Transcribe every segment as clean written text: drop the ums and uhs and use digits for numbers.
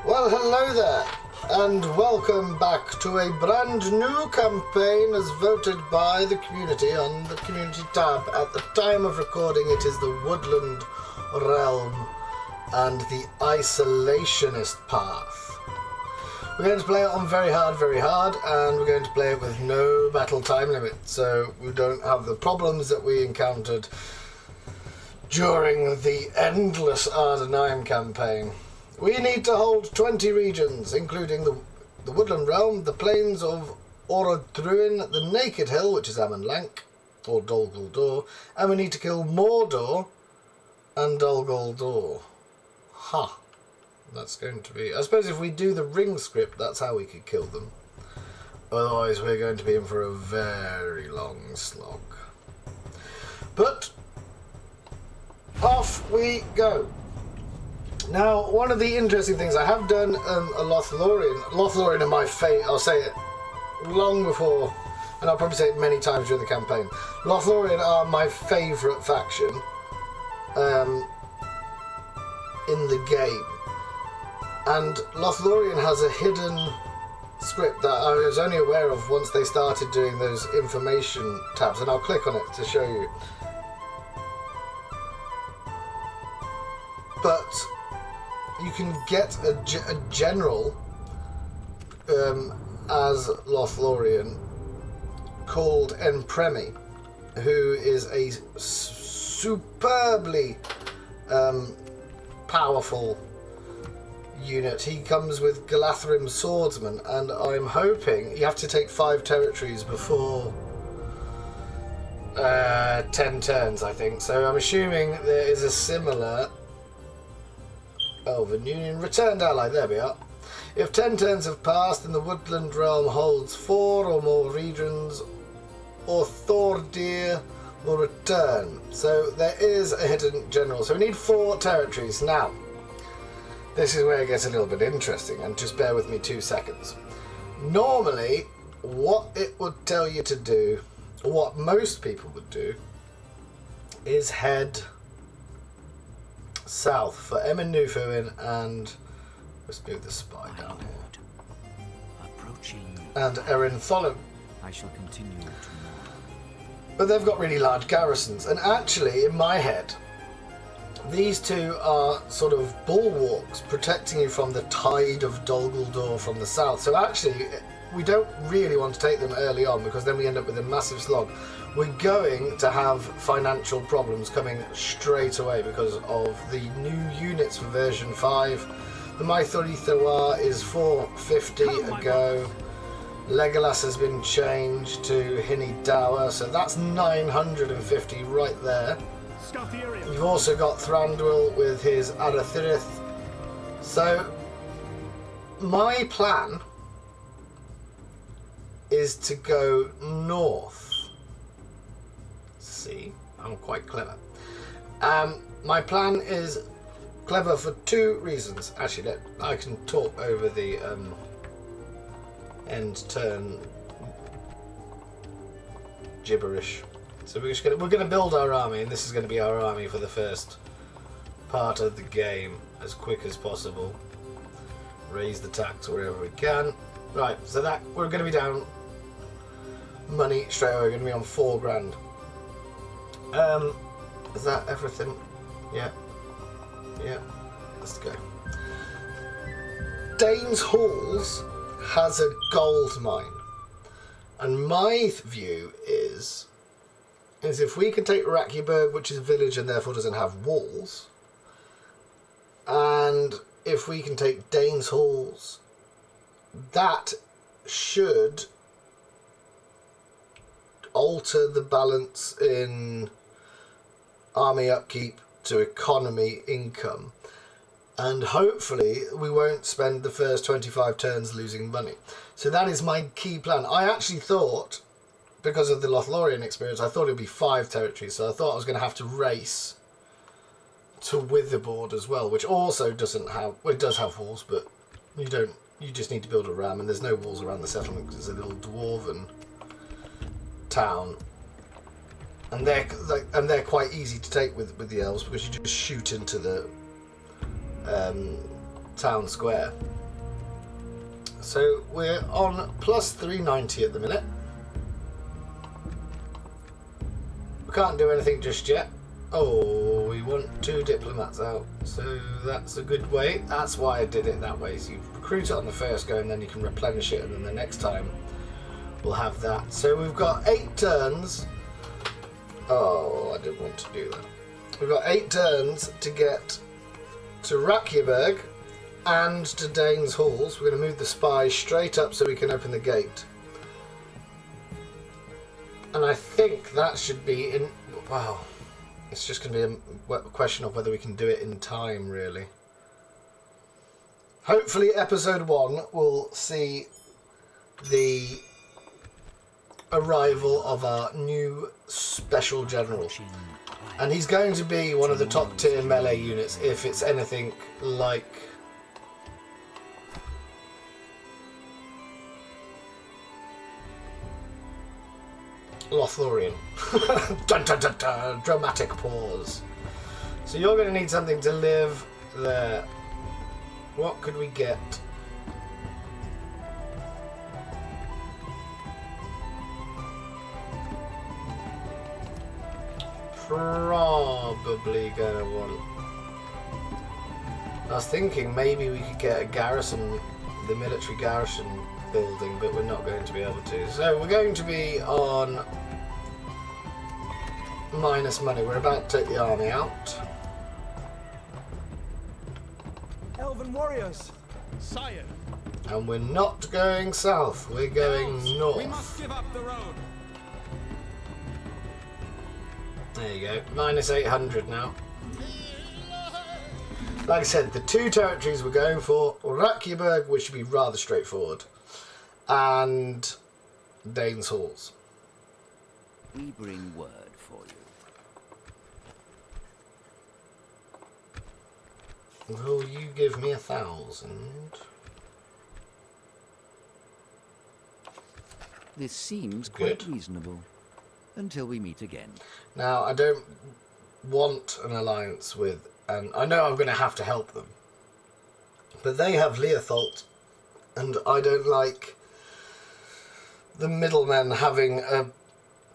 Well, hello there, and welcome back to a brand new campaign as voted by the community on the community tab. At the time of recording, it is the Woodland realm and the isolationist path. We're going to play it on very hard, and we're going to play it with no battle time limit, so we don't have the problems that we encountered during the endless Ardenheim campaign. We need to hold 20 regions, including the Woodland Realm, the plains of Orodruin, the Naked Hill, which is Amonlank, or Dol Guldur, and we need to kill Mordor and Dol Guldur. Ha! That's going to be... I suppose if we do the ring script, that's how we could kill them. Otherwise, we're going to be in for a very long slog. But off we go. Now, one of the interesting things, I have done a Lothlorien. Lothlorien are my fate. I'll say it long before, and I'll probably say it many times during the campaign. Lothlorien are my favourite faction in the game. And Lothlorien has a hidden script that I was only aware of once they started doing those information tabs, and I'll click on it to show you. But you can get a general as Lothlorien called Enpremi, who is a superbly powerful unit. He comes with Galathrim Swordsman, and I'm hoping you have to take 5 territories before 10 turns, I think. So I'm assuming there is a similar Elven Union. Returned ally, there we are. If 10 turns have passed and the Woodland Realm holds 4 or more regions, or Thordir will return. So there is a hidden general. So we need 4 territories. Now, this is where it gets a little bit interesting, and just bear with me 2 seconds. Normally, what it would tell you to do, or what most people would do, is head south for Emin Nufuin, and let's move the spy down here. Approaching. And Erin Tholum. I shall continue tomorrow. But they've got really large garrisons, and actually, in my head, these two are sort of bulwarks protecting you from the tide of Dol Guldur from the south. So actually, we don't really want to take them early on, because then we end up with a massive slog. We're going to have financial problems coming straight away because of the new units for version 5. The Maithori Thawar is 450 a go. Legolas has been changed to Hini Dawa, so that's 950 right there. You've also got Thranduil with his Arathirith. So my plan is to go north. See, I'm quite clever. My plan is clever for 2 reasons. Actually, I can talk over the end turn gibberish. So we're gonna build our army, and this is going to be our army for the first part of the game as quick as possible. Raise the tax wherever we can. Right, so that we're going to be down money straight away. We're going to be on 4 grand. Is that everything? Yeah. Let's go. Dane's Halls has a gold mine, and my view is if we can take Rockyburg, which is a village and therefore doesn't have walls, and if we can take Dane's Halls, that should alter the balance in army upkeep to economy income, and hopefully we won't spend the first 25 turns losing money. So that is my key plan. I actually thought, because of the Lothlorien experience, I thought it would be 5 territories, so I thought I was going to have to race to Witherboard as well, which also doesn't have, well, it does have walls, but you just need to build a ram, and there's no walls around the settlement because it's a little dwarven town. And they're quite easy to take with the elves, because you just shoot into the town square. So we're on plus 390 at the minute. We can't do anything just yet. Oh, we want 2 diplomats out, so that's a good way. That's why I did it that way. So you recruit it on the first go and then you can replenish it, and then the next time we'll have that. So we've got 8 turns. Oh, I didn't want to do that. We've got 8 turns to get to Rockyburg and to Dane's halls. We're going to move the spy straight up so we can open the gate. And I think that should be in... Wow. It's just going to be a question of whether we can do it in time, really. Hopefully episode 1 will see the arrival of our new special general. And he's going to be one of the top tier melee units if it's anything like... Lothlorien. Dun, dun, dun, dun. Dramatic pause. So you're going to need something to live there. What could we get? Probably going to want... I was thinking maybe we could get a garrison, the military garrison building, but we're not going to be able to. So we're going to be on minus money. We're about to take the army out. Elven warriors, sire. And we're not going south. We're going Elves, north. we must give up the road. There you go. Minus 800 now. Like I said, the 2 territories we're going for, Rockyburg, which should be rather straightforward, and Dane's halls. We bring word for you. Will you give me 1,000? This seems Good. quite reasonable. Until we meet again. Now, I don't want an alliance with, and I know I'm going to have to help them, but they have Leotholt, and I don't like the middlemen having a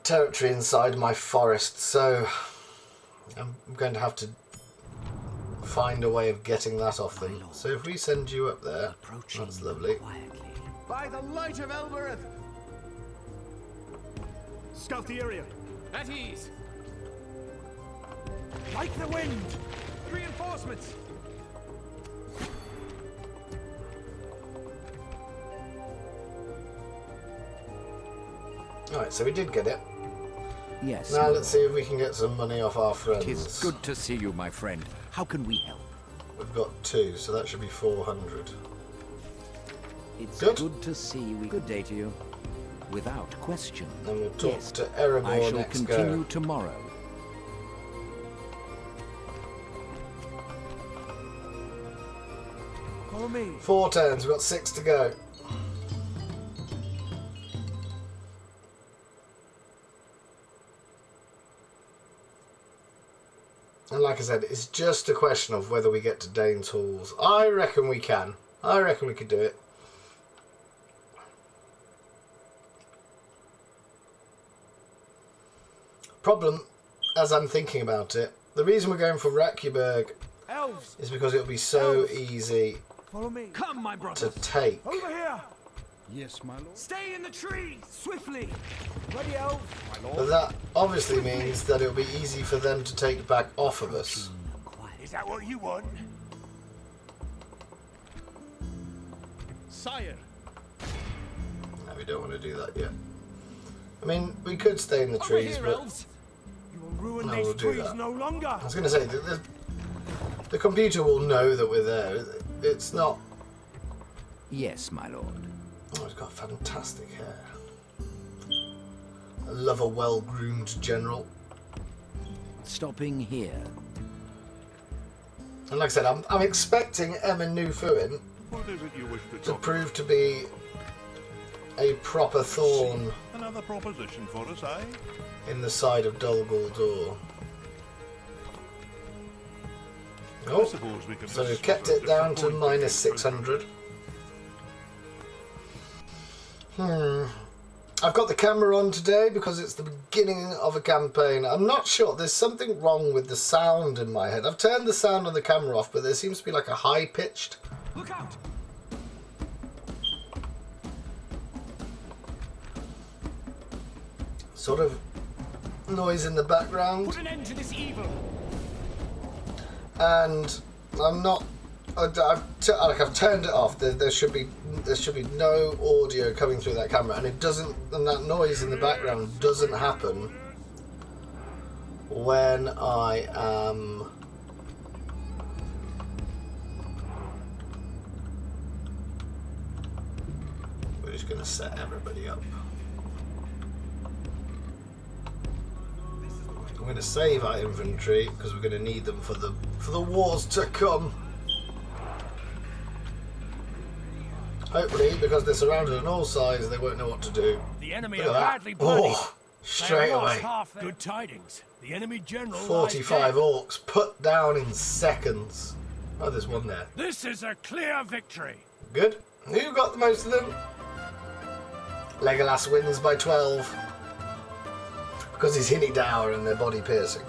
territory inside my forest, so I'm going to have to find a way of getting that off them. So if we send you up there, that's lovely. Quietly. By the light of Elbereth. Scout the area. At ease. Like the wind. Reinforcements. Alright, so we did get it. Yes. Now let's see if we can get some money off our friends. Tis good to see you, my friend. How can we help? We've got 2, so that should be 400. It's Good. good to see we. Good day to you. Without question. And we'll talk Yes. to Erebor I shall next continue go. tomorrow. Follow me. 4 turns, we've got 6 to go. And like I said, it's just a question of whether we get to Dane's halls. I reckon we can. I reckon we could do it. Problem, as I'm thinking about it, the reason we're going for Rockyburg Elves, is because it'll be so Elves. easy follow me. Come, my to brothers. take. Over here. Yes, my lord. Stay in the trees, swiftly. Ready, elves. My lord. But that obviously means that it'll be easy for them to take back off of us. Is that what you want? Sire. No, we don't want to do that yet. I mean, we could stay in the Over trees, here, but elves. You will ruin No, these we'll do trees that. no longer. I was going to say, the computer will know that we're there. It's not... Yes, my lord. Oh, he's got fantastic hair. I love a well-groomed general. Stopping here. And like I said, I'm expecting Emma Nufuin What is it you wish to to talk prove to be a proper thorn Another proposition for us, eh? in the side of Dol Guldur. Oh, suppose we can so we've list kept some it down to disappointing minus 600. I've got the camera on today because it's the beginning of a campaign. I'm not sure. There's something wrong with the sound in my head. I've turned the sound on the camera off, but there seems to be like a high-pitched. Look out! Sort of noise in the background. Put an end to this evil. And I'm not. I've turned it off. There should be no audio coming through that camera, and it doesn't. And that noise in the background doesn't happen when I am. We're just gonna set everybody up. I'm going to save our inventory because we're going to need them for the wars to come. Hopefully, because they're surrounded on all sides, they won't know what to do. The enemy Look are at that. badly bloodied. Oh, straight away. Good tidings. The enemy general 45 orcs put down in seconds. Oh, there's one there. This is a clear victory. Good. Who got the most of them? Legolas wins by 12. Because he's Hinny Dower and they're body piercing.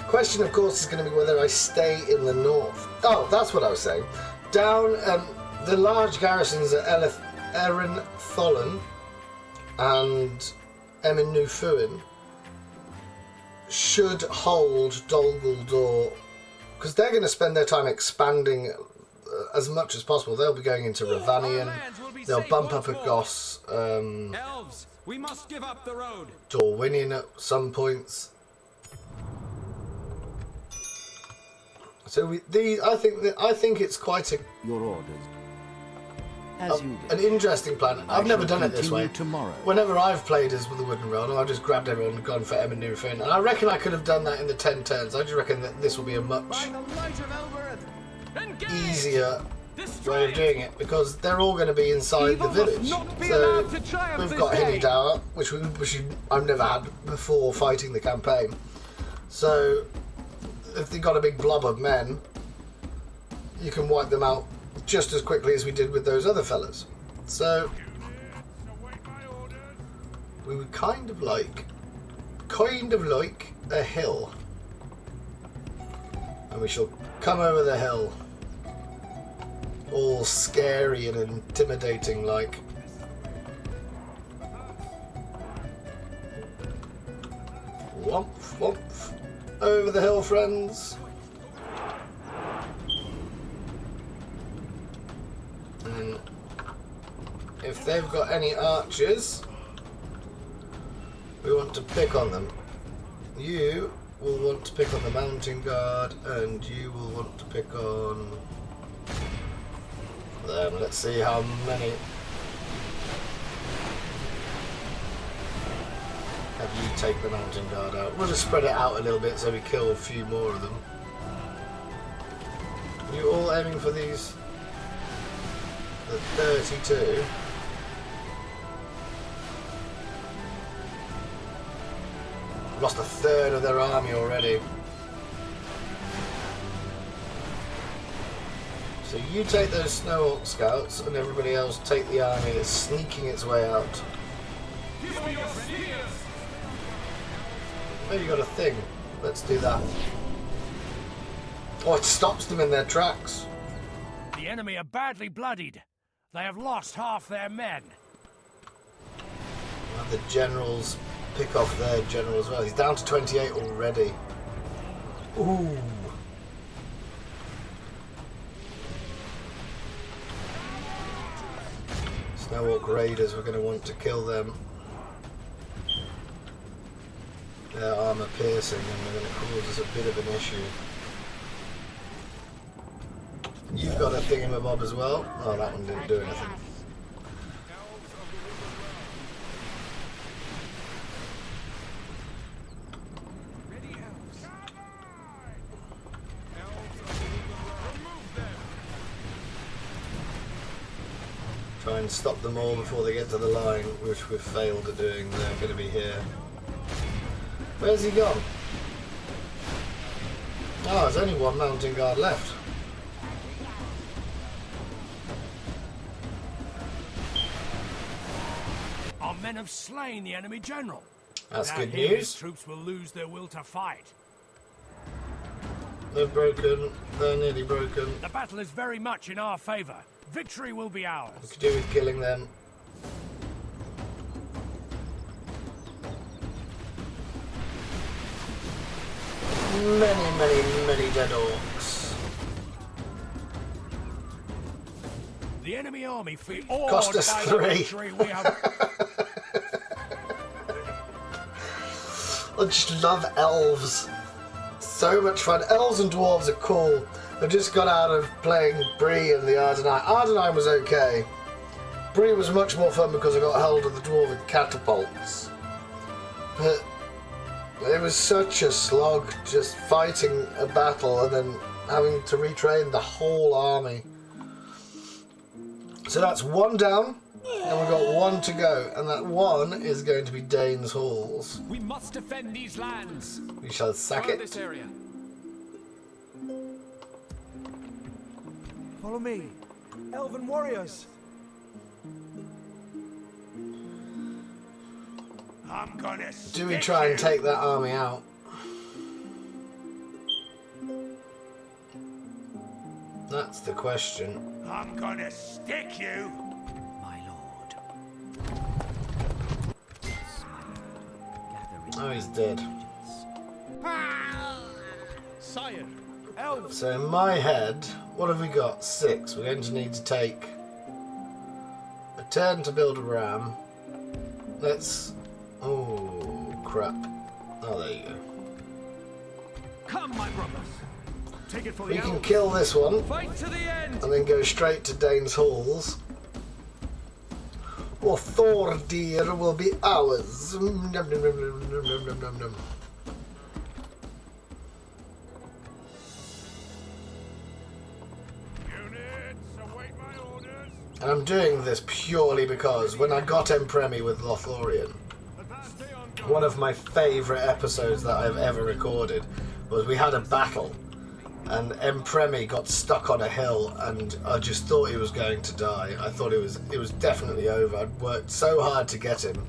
Question, of course, is going to be whether I stay in the north. Oh, that's what I was saying. Down the large garrisons at Erin Tholen and Emin Nufuin should hold Dol Guldur, because they're going to spend their time expanding as much as possible. They'll be going into Ravanian. They'll bump up at Goss. Elves, we must give up the road. Dorwinian at some points. So I think it's quite Your orders. As you an did. interesting plan. I've never done it this way. Tomorrow. Whenever I've played as with the Wooden Realm, I've just grabbed everyone and gone for Emin Nufuin. And I reckon I could have done that in the 10 turns. I just reckon that this will be a much easier way of doing it, because they're all going to be inside the village. So we've got Hinny Dower, which I've never had before fighting the campaign. So if they've got a big blob of men, you can wipe them out just as quickly as we did with those other fellas. So we would kind of like a hill, and we shall come over the hill all scary and intimidating like. Womp womp over the hill, friends. And if they've got any archers, we want to pick on them. You will want to pick on the mountain guard, and you will want to pick on them. Let's see how many. Have you take the mountain guard out? We'll just spread it out a little bit so we kill a few more of them. You all aiming for these? The 32. Lost a third of their army already. So you take those Snow Orc scouts, and everybody else take the army that's sneaking its way out. Oh, you got a thing. Let's do that. Oh, it stops them in their tracks. The enemy are badly bloodied. They have lost half their men. And the generals pick off their general as well. He's down to 28 already. Ooh. Snow Orc raiders, we're going to want to kill them. Their armour piercing, and they're going to cause us a bit of an issue. You've got a thingamabob as well. Oh, that one didn't do anything. Try and stop them all before they get to the line, which we've failed at doing. They're going to be here. Where's he gone? Oh, there's only one mountain guard left. Our men have slain the enemy general. That's Without good him, news. his troops will lose their will to fight. They're broken. They're nearly broken. The battle is very much in our favor. Victory will be We ours. could do with killing them. Many dead orcs. The enemy army feel awed Cost us by 3. the victory we have. I just love elves. So much fun. Elves and dwarves are cool. I just got out of playing Bree and the Ardenine. Ardenine was okay. Bree was much more fun because I got hold of the dwarven catapults. But it was such a slog just fighting a battle and then having to retrain the whole army. So that's one down, and we've got one to go, and that one is going to be Dane's halls. We must defend these lands. We shall sack Guard it. this area. Follow me, elven warriors. I'm gonna Do we stick try and you. take that army out? That's the question. I'm gonna stick you. My lord. Oh, he's dead. Sire, elves. So in my head, what have we got? 6. We're going to need to take a turn to build a ram. Let's... Oh, crap. Oh, there you go. Come, my brothers. Take it for We the can elves. kill this one Fight to the end. and then go straight to Dane's halls. Or Thor deer will be ours. Nom, nom, nom, nom, nom, nom, nom, nom, nom. Units, await my orders. And I'm doing this purely because when I got Empremi with Lothlorien, one of my favourite episodes that I've ever recorded was we had a battle and Empremi got stuck on a hill and I just thought he was going to die. I thought it was definitely over. I'd worked so hard to get him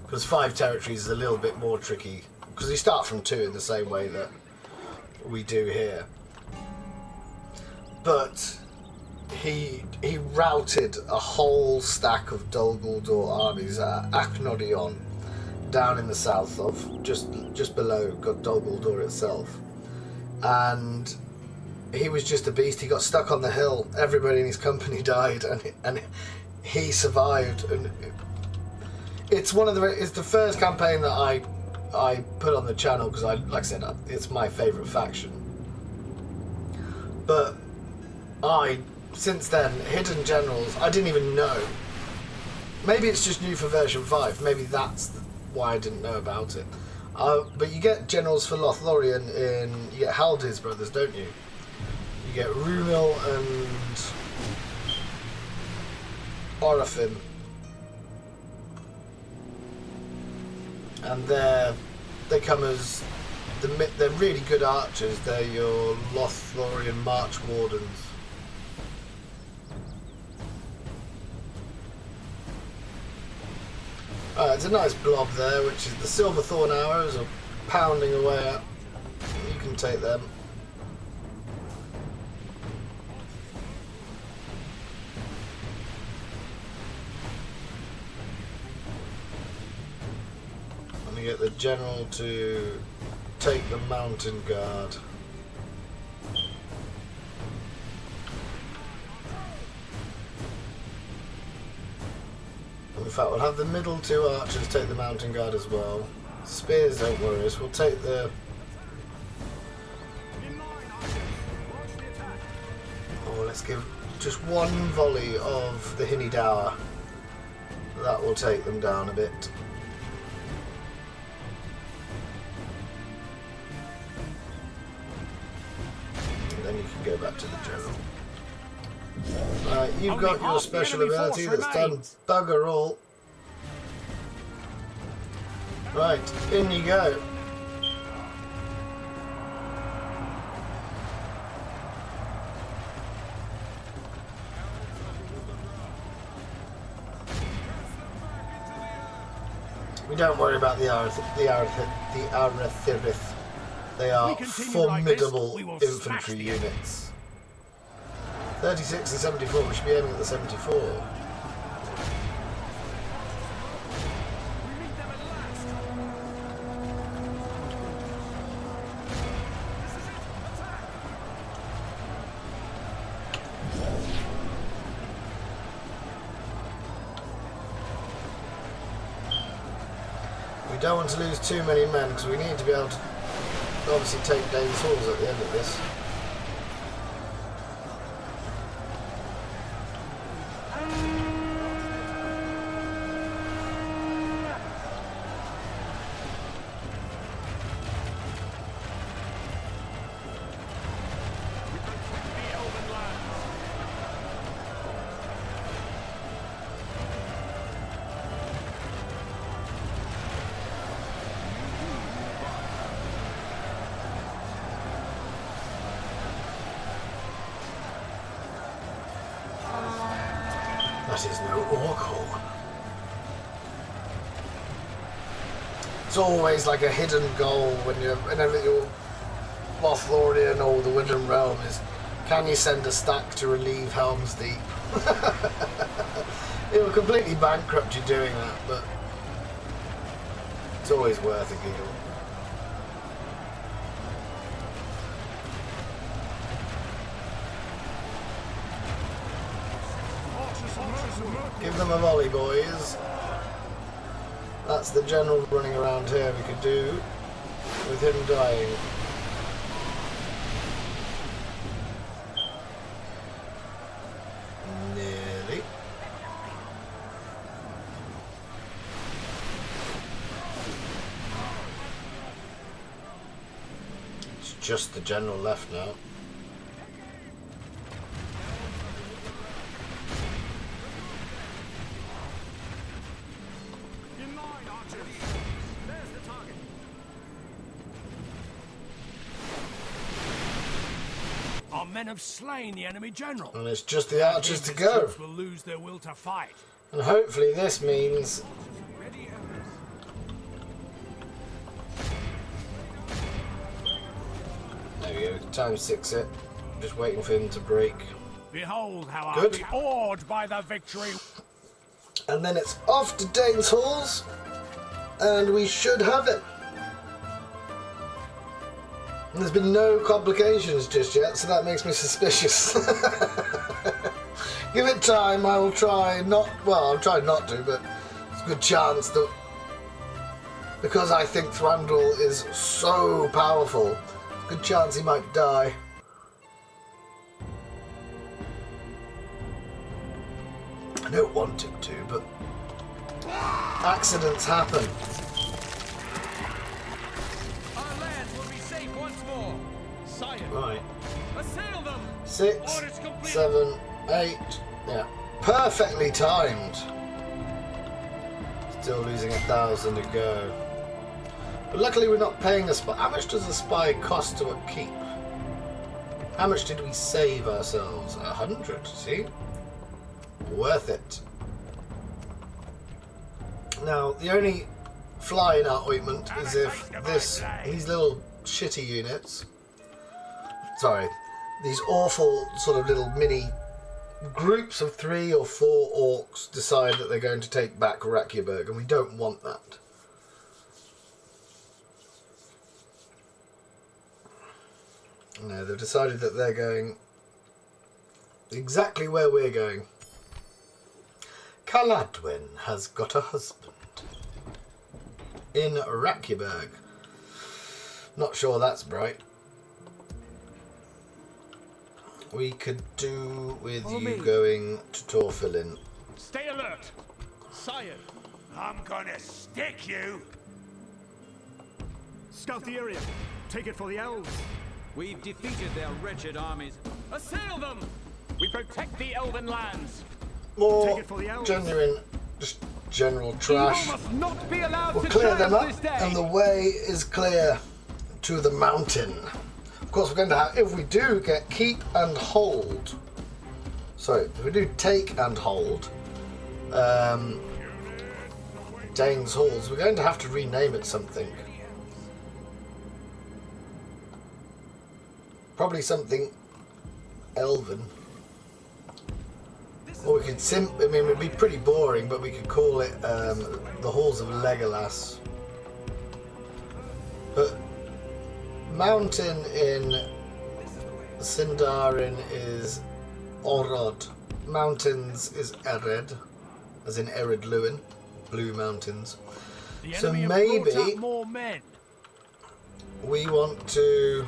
because 5 territories is a little bit more tricky because you start from 2 in the same way that we do here. But he routed a whole stack of Dol Guldur armies at Akhnodion down in the south of just below Dol Guldur itself, and he was just a beast. He got stuck on the hill. Everybody in his company died, and he survived. And it's the first campaign that I put on the channel because like I said, it's my favourite faction. But since then, Hidden Generals, I didn't even know. Maybe it's just new for version 5. Maybe that's why I didn't know about it. But you get generals for Lothlorien you get Haldir's brothers, don't you? You get Rumil and Orifin. And they come as, they're really good archers. They're your Lothlorien March Wardens. It's a nice blob there, which is the Silverthorn arrows are pounding away at. You can take them. Let me get the general to take the mountain guard. In fact, we'll have the middle 2 archers take the mountain guard as well. Spears don't worry us. We'll take the... Oh, let's give just one volley of the Hinny Dower. That will take them down a bit. And then you can go back to the general. You've got your special ability that's done bugger all. Right, in you go. We don't worry about the Arathirith. They are formidable infantry units. 36 and 74, we should be aiming at the 74. We don't want to lose too many men because we need to be able to obviously take Dane's halls at the end of this. That is no orc hall. It's always like a hidden goal when you're whenever you're Lothlorien or the Woodland Realm is, can you send a stack to relieve Helm's Deep? It will completely bankrupt you doing that, but it's always worth a giggle. Give them a volley, boys. That's the general running around here we could do with him dying. Nearly. It's just the general left now. Men have slain the enemy general. And it's just the archers to go. Will lose their will to fight. And hopefully this means there we go, times 6 it. Just waiting for him to break. Behold how I'll be awed by the victory. And then it's off to Dane's halls, and we should have it. And there's been no complications just yet, so that makes me suspicious. Give it time, I will try not, well, I'll try not to, but it's a good chance that, because I think Thranduil is so powerful, good chance he might die. I don't want him to, but accidents happen. Right. Assail them. 6, 7, 8. Yeah. Perfectly timed. Still losing 1,000 to go. But luckily we're not paying a spy. How much does a spy cost to upkeep? How much did we save ourselves? 100, see? Worth it. Now, the only fly in our ointment is if these little shitty units, sorry, these awful sort of little mini groups of 3 or 4 orcs decide that they're going to take back Rockyburg, and we don't want that. No, they've decided that they're going exactly where we're going. Caladwyn has got a husband in Rockyburg. Not sure that's bright. We could do with you going to Torfilin. Stay alert, sire. I'm gonna stick you. Scout the area. Take it for the Elves. We've defeated their wretched armies. Assail them! We protect the elven lands. More Take it for the Elves. genuine, just general trash. You must not be allowed We'll to clear them up, this day. and the way is clear to the mountain. Of course, we're going to have, if we do get keep and hold, sorry, if we do take and hold, Dane's Halls. We're going to have to rename it something. Probably something Elven. Or we could I mean, it would be pretty boring, but we could call it the Halls of Legolas. But mountain in Sindarin is Orod. Mountains is Ered, as in Ered Luin, Blue Mountains. So maybe more men. we want to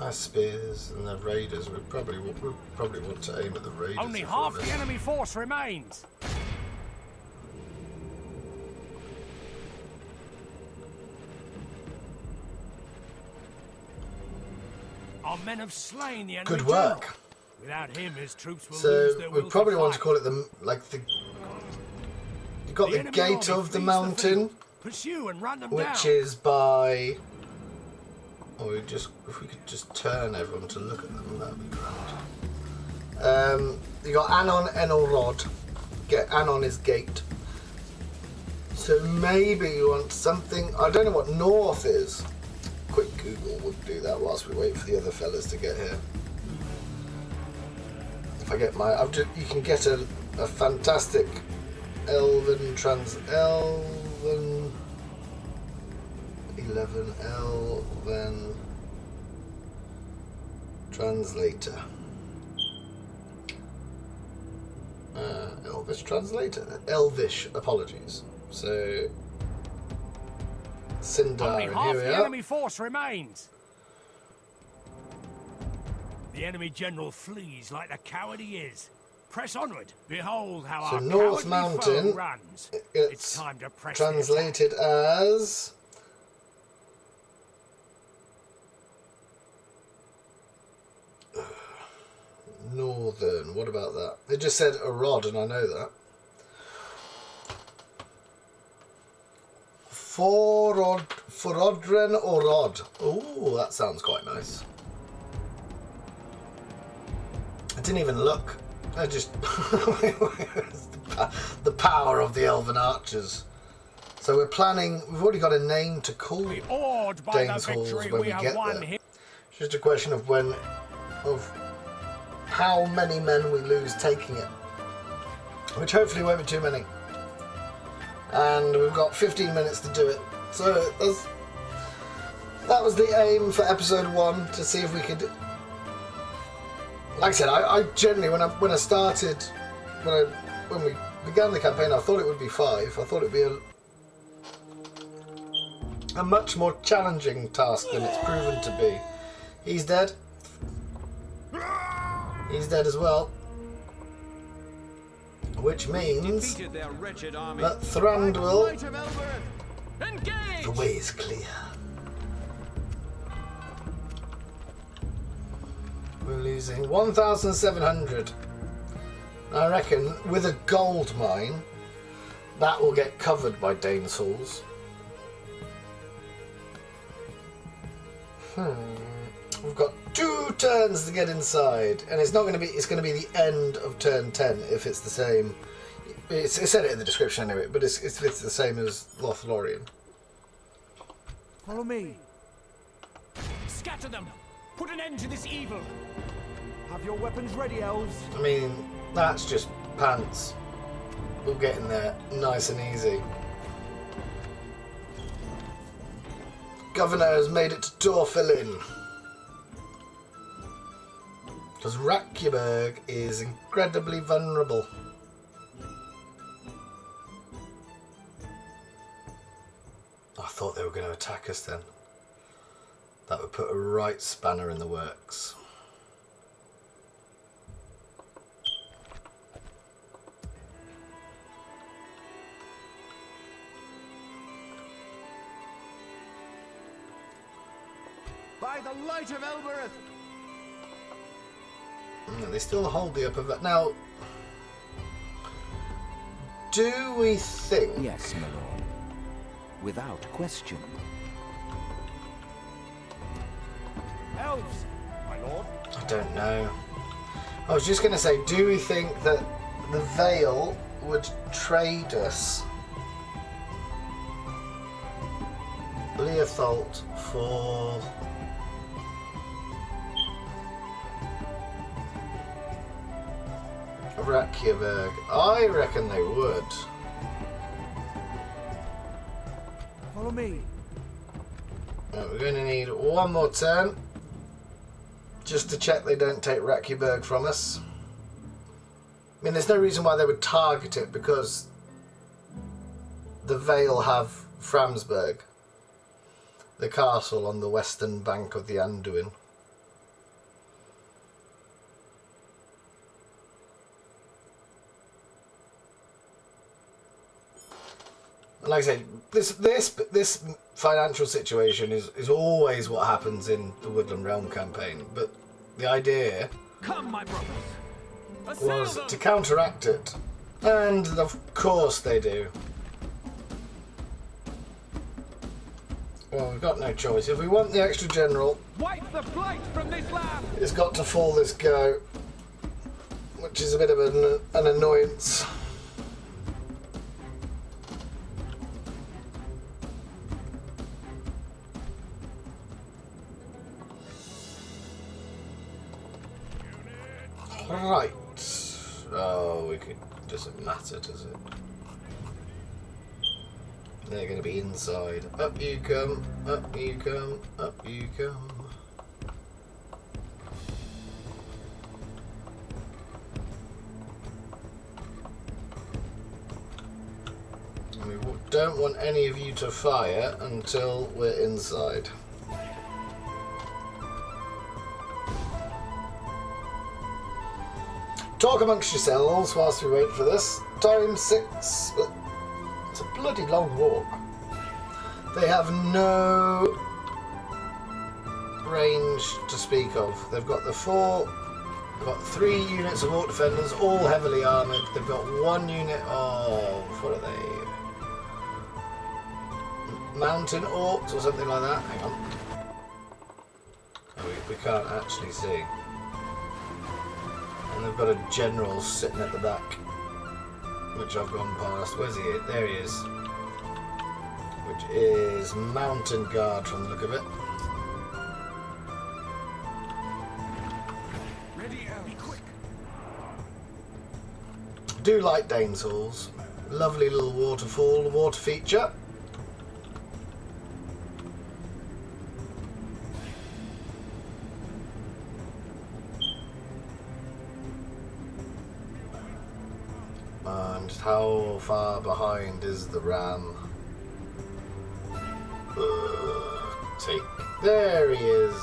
our spears and the raiders. We probably want to aim at the raiders. Only half the enemy force remains. Our men have slain the enemy. Good work. General. Without him, his troops will So lose their we will probably to want to fight. call it the You've got the enemy gate army of the flees mountain, field. Pursue and run them down. which is by. Or if we could just turn everyone to look at them, that'd be grand. You got Anon Enelrod. Anon is gate. So maybe you want something. I don't know what north is. Quick Google would do that whilst we wait for the other fellas to get here. If I get my, you can get a fantastic Elven 11 Elven translator. Elvish translator. Elvish, apologies. So Sindar, Only and half here we the are. enemy force remains. The enemy general flees like the coward he is. Press onward. Behold how So our North cowardly Mountain, foe runs. it's time to press the attack. translated as Northern. What about that? It just said a rod, and I know that. Forodren or Rod. Oh, that sounds quite nice. I didn't even look. I just the power of the Elven archers. So we're planning. We've already got a name to call Awed by Dane's the Halls victory when we we have get won there. here. It's just a question of how many men we lose taking it, which hopefully won't be too many. And we've got 15 minutes to do it. So that was the aim for episode 1, to see if we could. Like I said, I generally when we began the campaign, I thought it would be 5. I thought it would be a much more challenging task than it's proven to be. He's dead. He's dead as well. Which means that Thranduil, the way is clear. We're losing 1,700. I reckon with a gold mine, that will get covered by Dane's Halls. We've got 2 turns to get inside, and it's not going to be. It's going to be the end of turn 10 if it's the same. It said it in the description anyway, but it's the same as Lothlorien. Follow me. Scatter them. Put an end to this evil. Have your weapons ready, elves. I mean, that's just pants. We'll get in there nice and easy. Governor has made it to Torfilin. Because Rockyburg is incredibly vulnerable. I thought they were going to attack us then. That would put a right spanner in the works. By the light of Elbereth. They still hold the upper. Now, do we think? Yes, my lord. Without question. Elves, my lord. I don't know. I was just going to say, do we think that the Vale would trade us Leotholt for Rockyburg? I reckon they would. Follow me. We're going to need one more turn just to check they don't take Rockyburg from us. I mean, there's no reason why they would target it because the Vale have Framsburg, the castle on the western bank of the Anduin. And like I said, this financial situation is always what happens in the Woodland Realm campaign, but the idea Come, my brothers. was to counteract it, and of course they do. Well, we've got no choice. If we want the extra general, Wipe the blight from this land. it's got to fall this go, which is a bit of an annoyance. Right. Oh, doesn't matter, does it? They're going to be inside. Up you come, up you come, up you come. We don't want any of you to fire until we're inside. Talk amongst yourselves whilst we wait for this. Time 6. Well, it's a bloody long walk. They have no range to speak of. They've got they've got 3 units of orc defenders, all heavily armoured. They've got 1 unit of, what are they? Mountain orcs or something like that. Hang on. Oh, we can't actually see. And they've got a general sitting at the back, which I've gone past. Where's he? There he is. Which is Mountain Guard from the look of it. Ready, be quick. I do like Dane's Halls. Lovely little waterfall, water feature. And how far behind is the ram? Take. There he is.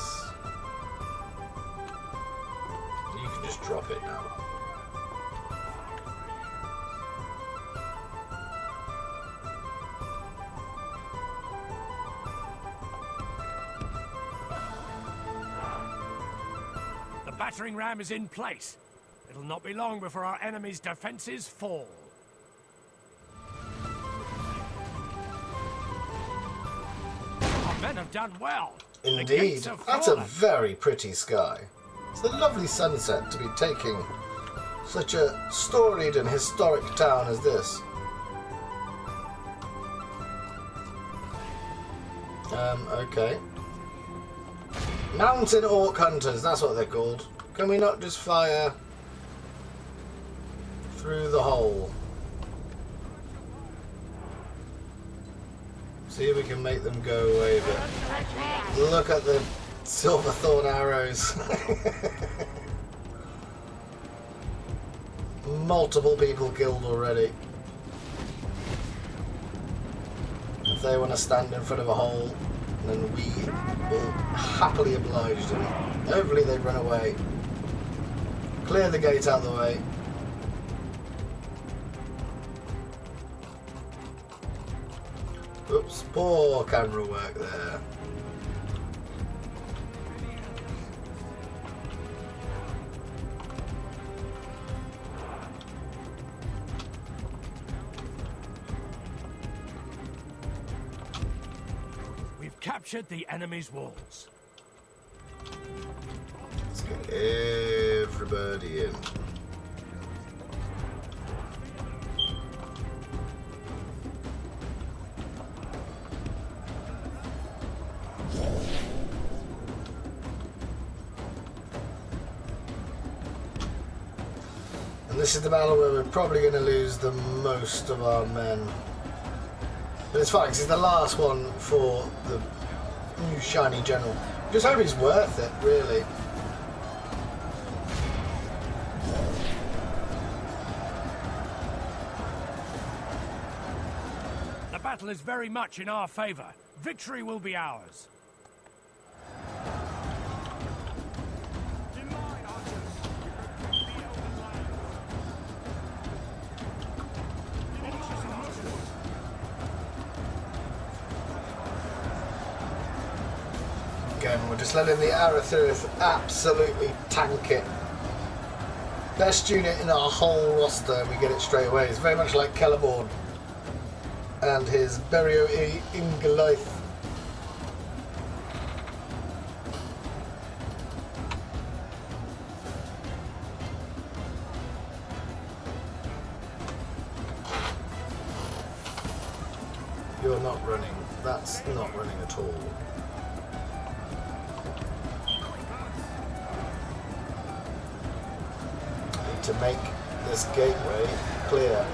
You can just drop it now. The battering ram is in place. It'll not be long before our enemy's defenses fall. Our men have done well. The Indeed. gates have That's a fallen. very pretty sky. It's a lovely sunset to be taking such a storied and historic town as this. Okay. Mountain Orc Hunters, that's what they're called. Can we not just fire through the hole? See if we can make them go away, but look at the Silverthorn arrows. Multiple people killed already. If they want to stand in front of a hole, then we will happily oblige them. Hopefully they run away. Clear the gate out of the way. Oops, poor camera work there. We've captured the enemy's walls. Let's get everybody in. And this is the battle where we're probably going to lose the most of our men. But it's fine, 'cause it's the last one for the new shiny general. Just hope he's worth it, really. The battle is very much in our favor. Victory will be ours. Again, we're just letting the Arathurith absolutely tank it. Best unit in our whole roster, we get it straight away. It's very much like Celeborn and his Burial in Goliath. You're not running. That's not running at all. To make this gateway clear.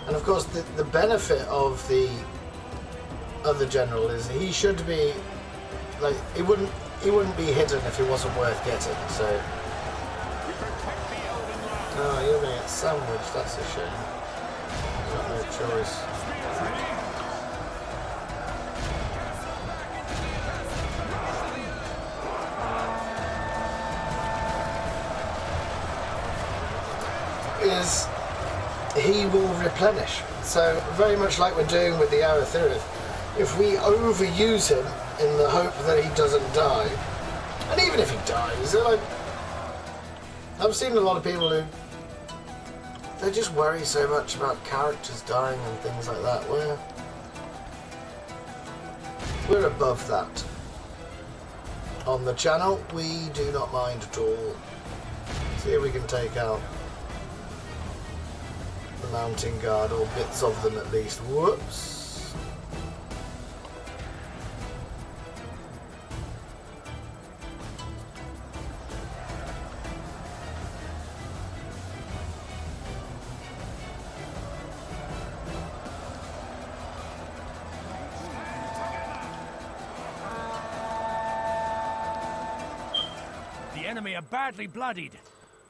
And of course, the benefit of the other general is he should be like he wouldn't be hidden if it wasn't worth getting. So, oh, you're gonna get sandwiched. That's a shame. You've got no choice. Is he will replenish. So very much like we're doing with the Arathurith, if we overuse him in the hope that he doesn't die, and even if he dies, they're like, I've seen a lot of people who they just worry so much about characters dying and things like that. We're above that. On the channel, we do not mind at all. See if we can take out the mounting guard, or bits of them at least. Whoops. The enemy are badly bloodied.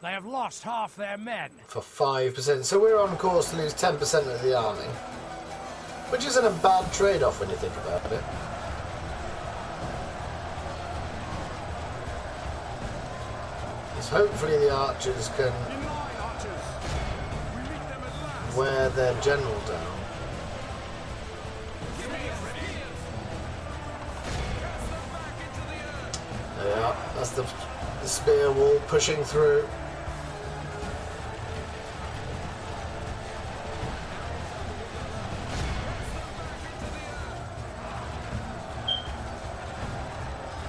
They have lost half their men. For 5%. So we're on course to lose 10% of the army. Which isn't a bad trade-off when you think about it. Because hopefully the archers can wear their general down. There we are. That's the spear wall pushing through.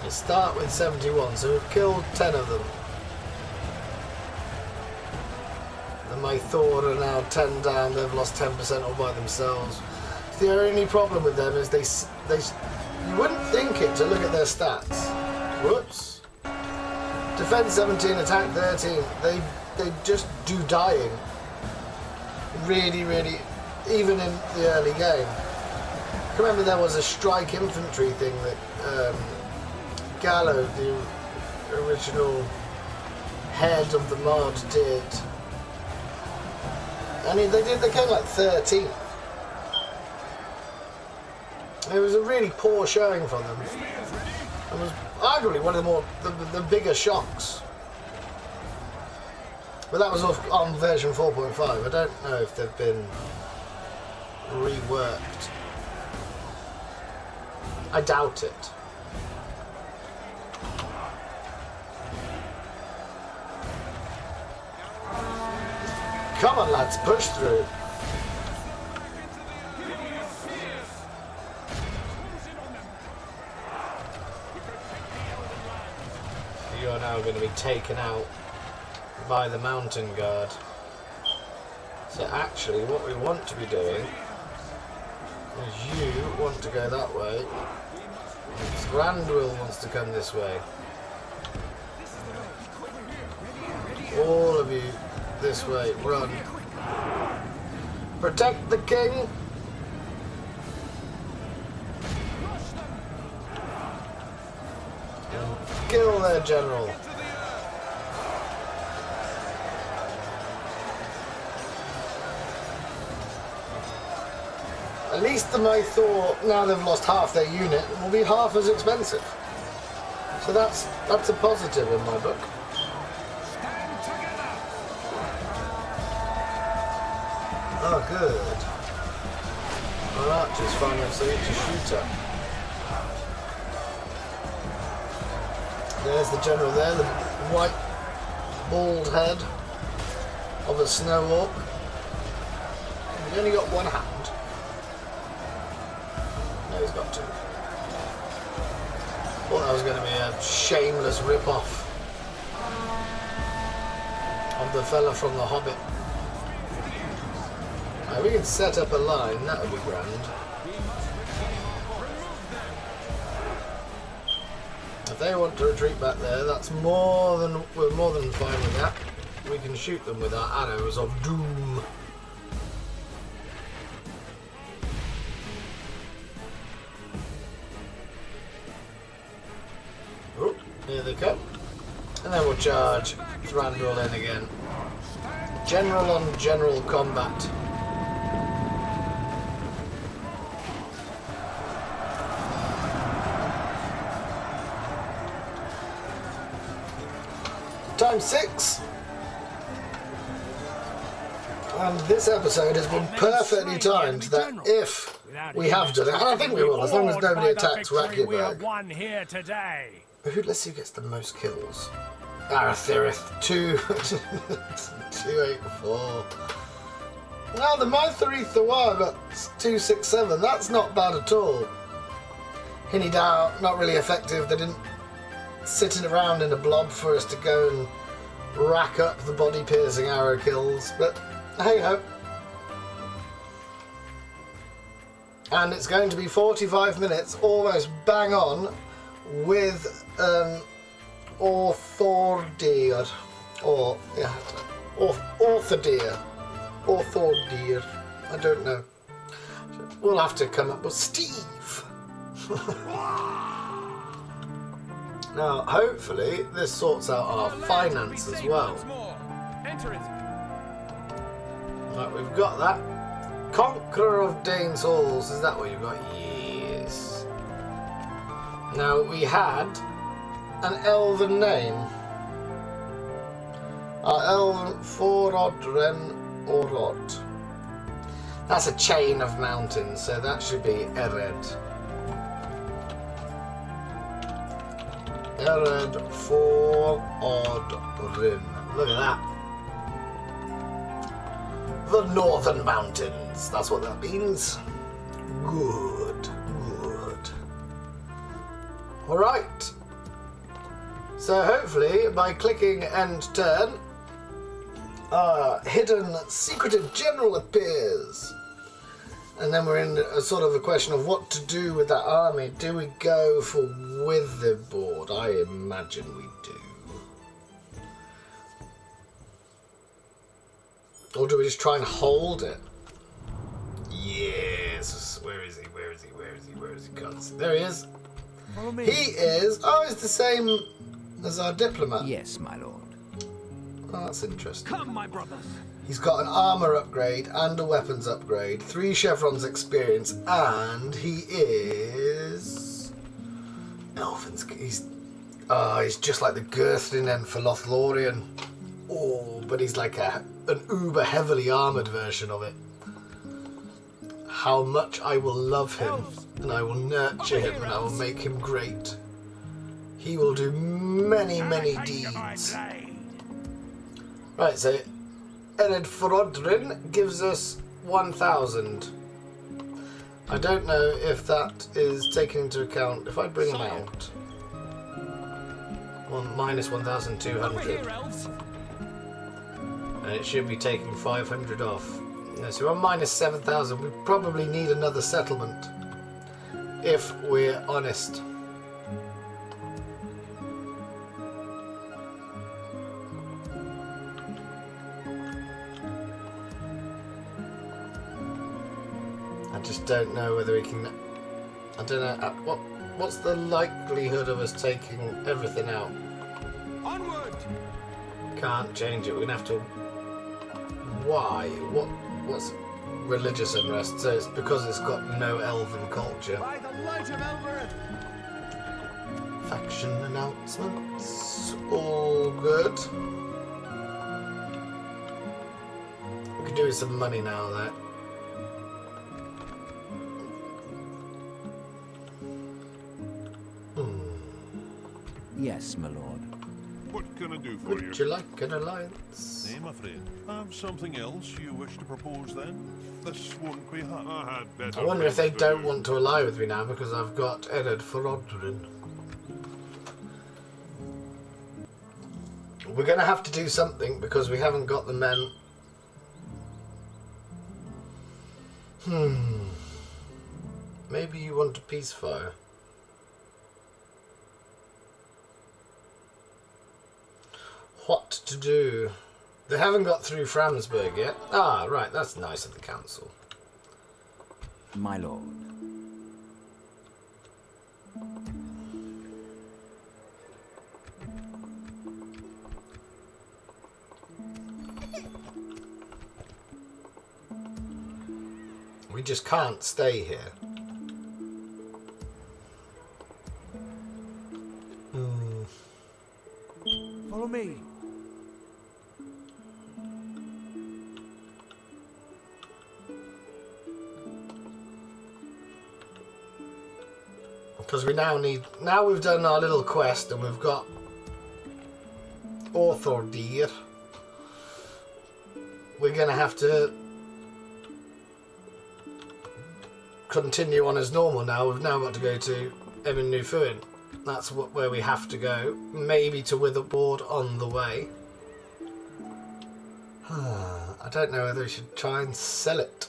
Start with 71, so we've killed 10 of them. And my Thor are now 10 down, they've lost 10% all by themselves. The only problem with them is they you wouldn't think it to look at their stats. Whoops. Defense 17, attack 13. They just do dying. Really, really, even in the early game. I remember there was a strike infantry thing that Gallo, the original head of the mod, did. I mean, they came like 13th. It was a really poor showing from them. I was arguably one of the bigger shocks. But that was on version 4.5. I don't know if they've been reworked. I doubt it. Come on, lads, push through. You're now going to be taken out by the mountain guard. So actually what we want to be doing is you want to go that way. Thranduil wants to come this way. All of you this way. Run. Protect the king. Kill their general. At least I thought now they've lost half their unit, it will be half as expensive. So that's a positive in my book. Oh, good. Our archers finally have something to shoot at. There's the general there, the white bald head of a snow orc. He's only got one hand. No, he's got two. Thought that was going to be a shameless rip-off of the fella from The Hobbit. Now, we can set up a line, that would be grand. If they want to retreat back there, we're more than fine with that. We can shoot them with our arrows of doom. Oh, here they come. And then we'll charge Thranduil in again. General on general combat. Times 6. And this episode has been perfectly timed that if we have done it, and I think we will, as long as nobody attacks Rockyburg. Let's see who gets the most kills. Arathirith, 284. Now the Mytherith the War got 267. That's not bad at all. Hinidao, not really effective. They didn't sitting around in a blob for us to go and rack up the body piercing arrow kills, but hey ho. And it's going to be 45 minutes, almost bang on, with Orthordeer. Orthordeer. I don't know. We'll have to come up with Steve. Now, hopefully, this sorts out our finance as well. Right, we've got that. Conqueror of Dane's Halls, is that what you've got? Yes. Now, we had an elven name. Our elven Forodren Orod. That's a chain of mountains, so that should be Ered. Ered Forodren. Look at that. The Northern Mountains. That's what that means. Good, good. Alright. So hopefully, by clicking end turn, our hidden secretive general appears. And then we're in a sort of a question of what to do with that army. Do we go for Witherboard? I imagine we do. Or do we just try and hold it? Yes. Where is he? Where is he? Where is he? Where is he? Gods. There he is. He is. Oh, he's the same as our diplomat. Yes, my lord. Oh, that's interesting. Come, my brothers. He's got an armor upgrade and a weapons upgrade, 3 chevrons experience, and he is Elven's he's just like the Girthlinen for Lothlorien. Oh, but he's like an uber heavily armoured version of it. How much I will love him, and I will nurture him, and I will make him great. He will do many, many deeds. Right, so Ered Frodrin gives us 1,000. I don't know if that is taken into account. If I bring him out, minus 1,200, and it should be taking 500 off. No, so we're on minus 7,000. We probably need another settlement, if we're honest. I just don't know whether we can. I don't know what's the likelihood of us taking everything out. Onward! Can't change it. We're gonna have to. Why? What's religious unrest? So it's because it's got no elven culture. By the light of Elbereth! Faction announcements. All good. We could do with some money now, though. Yes, my lord. What can I do for you? Would you like an alliance? I'm afraid. Have something else you wish to propose then? This won't be hard. I had better. I wonder if they things to don't do. want to ally with me now because I've got Ered Frodrin. We're going to have to do something because we haven't got the men. Maybe you want a peacefire. What to do? They haven't got through Framsburg yet. Ah, right, that's nice of the council. My lord. We just can't stay here. Follow me. Because we now we've done our little quest and we've got Orthordir. We're going to have to continue on as normal now. We've now got to go to Emin Nufuin. That's where we have to go. Maybe to Witherboard on the way. I don't know whether we should try and sell it.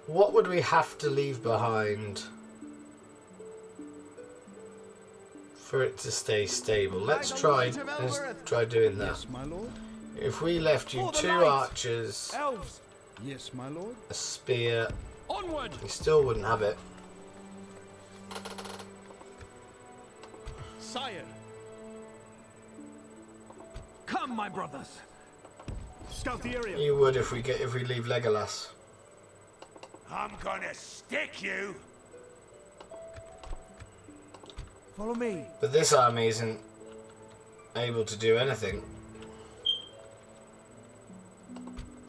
What would we have to leave behind for it to stay stable? Let's try doing that. Yes, my lord. If we left you For the 2 light! archers, Elves! Yes, my lord. a spear, Onward! you still wouldn't have it. Sire! Come, my brothers! Scout the area! You would if we leave Legolas. I'm gonna stick you. Follow me. But this army isn't able to do anything.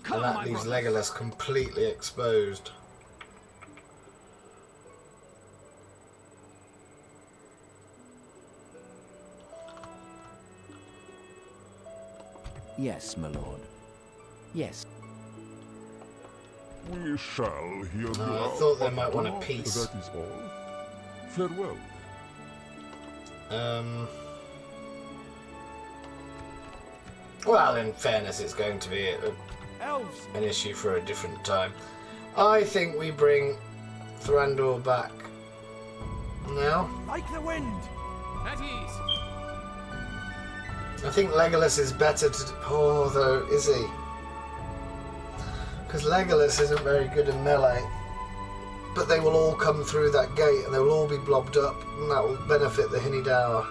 Come, And that my leaves brothers! Legolas completely exposed. Yes, my lord. Yes. We shall hear you I out. thought they might want a peace. That is all. Farewell. Well, in fairness, it's going to be Elves! an issue for a different time. I think we bring Thranduil back now. Like the wind! At ease! I think Legolas is better to... Oh, though, is he? Because Legolas isn't very good in melee. But they will all come through that gate and they will all be blobbed up, and that will benefit the Hinidawa.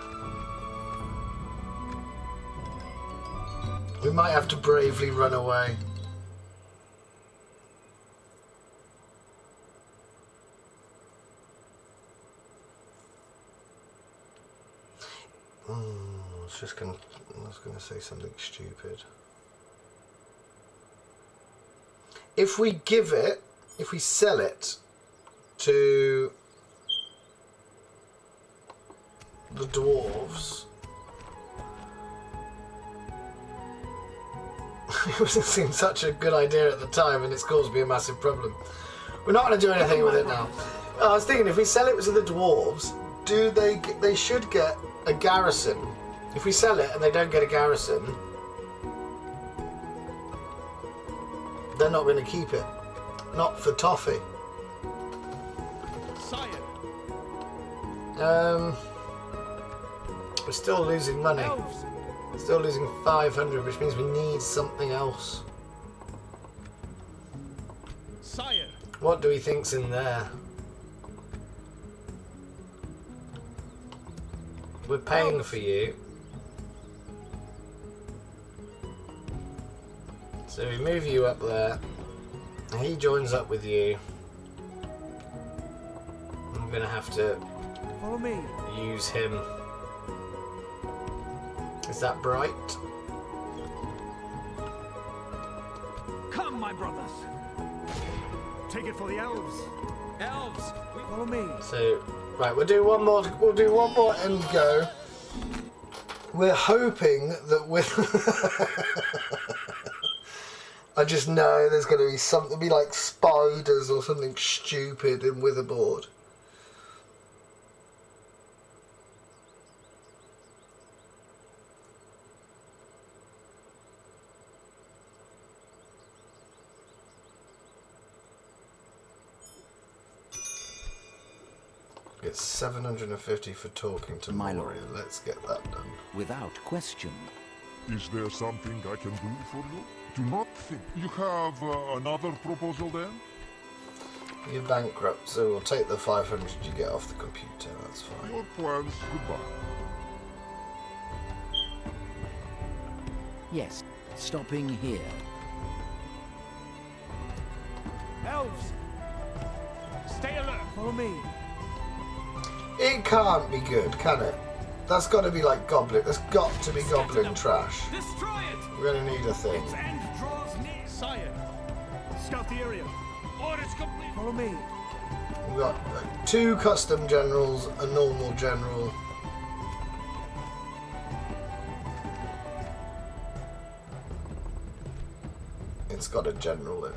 We might have to bravely run away. I was gonna say something stupid. If we sell it to the dwarves, it seemed such a good idea at the time, and it's caused me a massive problem. We're not going to do anything with it now. I was thinking, if we sell it to the dwarves, they should get a garrison. If we sell it and they don't get a garrison, they're not going to keep it. Not for toffee. Sire. We're still losing money. Elves. Still losing 500, which means we need something else. Sire. What do we think's in there? We're paying for you. So we move you up there. He joins up with you. I'm gonna have to Follow me. use him. Is that bright? Come, my brothers. Take it for the elves. Elves. Follow me. So, right, we'll do one more and go. We're hoping that with I just know there's going to be something, be like spiders or something stupid in Witherboard. It's 750 for talking to My Moria. lord. Let's get that done. Without question. Is there something I can do for you? Do not think. You have another proposal then? You're bankrupt, so we'll take the 500 you get off the computer. That's fine. Your plans. Goodbye. Yes, stopping here. Elves. Stay alert. Follow me. It can't be good, can it? That's got to be like goblin. There's got to be goblin trash. Destroy it. We're gonna need a thing. Its end draws near. Sire. Scout the area. Orders complete. Follow me. We've got 2 custom generals, a normal general. It's got a general in.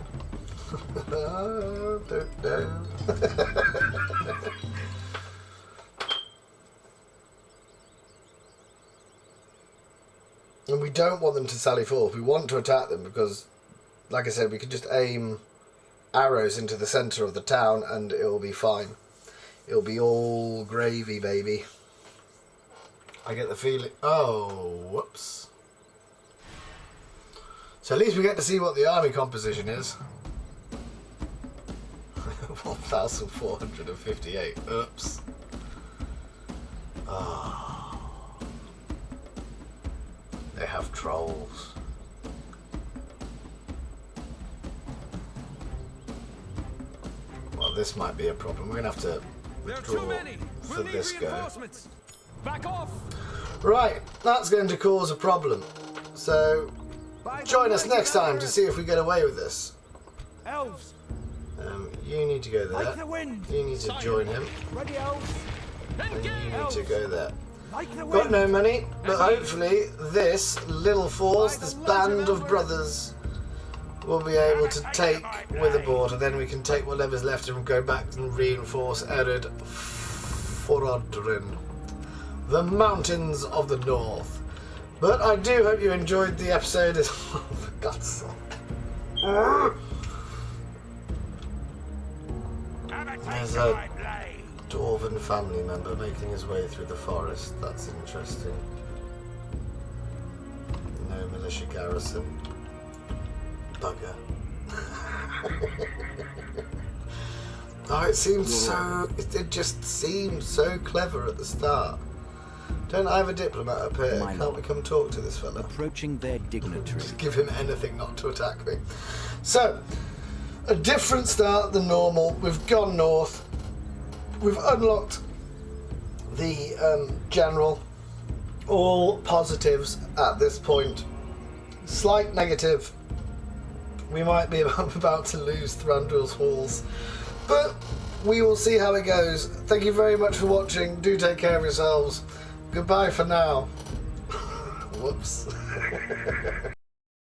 Don't know. And we don't want them to sally forth. We want to attack them because, like I said, we can just aim arrows into the centre of the town and it'll be fine. It'll be all gravy, baby. I get the feeling... Oh, whoops. So at least we get to see what the army composition is. 1,458. Oops. Ah. They have trolls. Well, this might be a problem. We're gonna have to There are withdraw too many. for We'll need this go. reinforcements. Back off. Right, that's going to cause a problem. So join us next time to see if we get away with this. Elves. You need to go Like the there. wind. You need to join him, Ready, elves. and you need to go there. Like the wind. Got no money, but hopefully this little force, this band of brothers, will be able to take Witherboard, and then we can take whatever's left and go back and reinforce Ered Forodrin, the mountains of the north. But I do hope you enjoyed the episode. Oh, for God's sake. There's a dwarven family member making his way through the forest. That's interesting. No militia garrison. Bugger. Oh, it seems so... It just seemed so clever at the start. Don't I have a diplomat up here? My Can't lord. we come talk to this fella? Approaching their dignitary. Just give him anything not to attack me. So, a different start than normal. We've gone north. We've unlocked the general. all positives at this point. Slight negative. We might be about to lose Thranduil's halls. But we will see how it goes. Thank you very much for watching. Do take care of yourselves. Goodbye for now. Whoops.